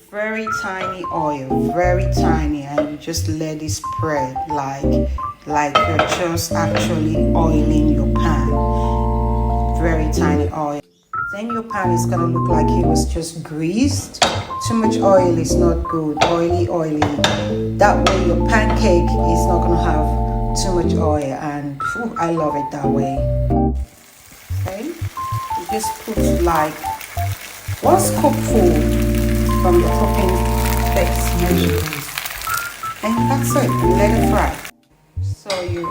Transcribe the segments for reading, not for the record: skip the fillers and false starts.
Very tiny oil, very tiny, and you just let it spread like you're just actually oiling your pan. Very tiny oil. Then your pan is gonna look like it was just greased. Too much oil is not good. Oily. That way your pancake is not gonna have too much oil, and I love it that way. Okay, you just put like 1 scoopful from the cooking base measurement, and that's it. You let it fry. So you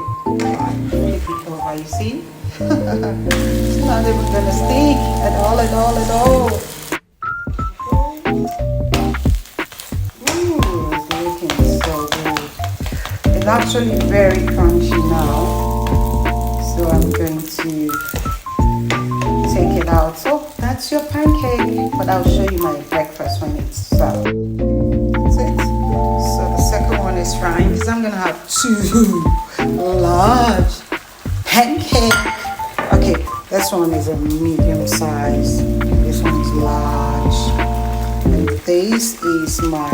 flip it over. You see, it's not even gonna stick at all. Ooh, it's looking so good. It's actually very crunchy now, so I'm going to take it out. So that's your pancake, but I'll show you my breakfast when it's served. That's it. So the second one is frying because I'm gonna have 2 large pancakes. Okay, this one is a medium size. This one is large. And this is my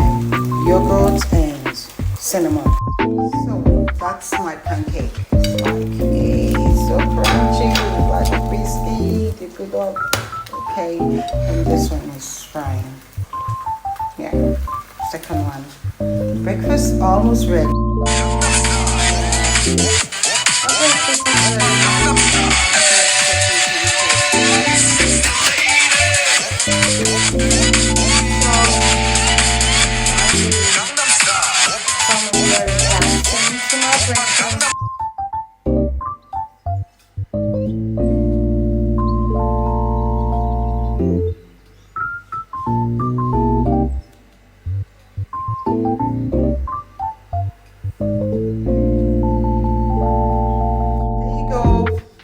yogurt and cinnamon. So that's my pancake. It's so crunchy, like a biscuit. You put up. Okay, and this one is frying. Yeah, second one. Breakfast almost ready.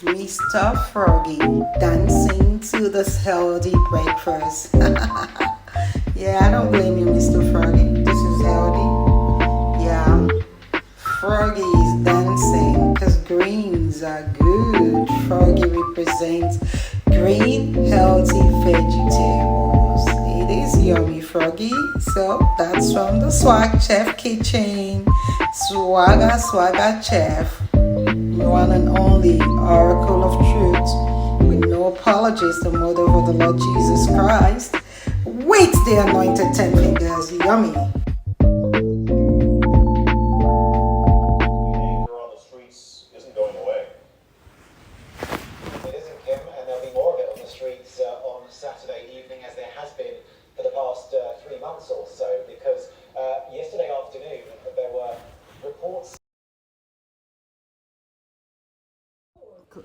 Mr. Froggy dancing to this healthy breakfast. Yeah, I don't blame you, Mr. Froggy. This is healthy. Yeah, Froggy is dancing because greens are good. Froggy represents green, healthy vegetables. It is yummy, Froggy. So that's from the Swag Chef Kitchen. Swagger Chef. One and only Oracle of Truth, with no apologies, the mother of the Lord Jesus Christ. Wait, the anointed 10 fingers, yummy. Anger on the streets isn't going away. It isn't, Kim, and there'll be more of it on the streets on Saturday evening, as there has been for the past 3 months or so, because yesterday afternoon there were reports.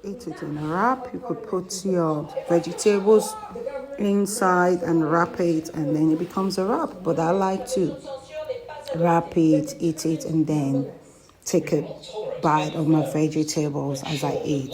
Eat it in a wrap. You could put your vegetables inside and wrap it, and then it becomes a wrap. But I like to wrap it, eat it, and then take a bite of my vegetables as I eat.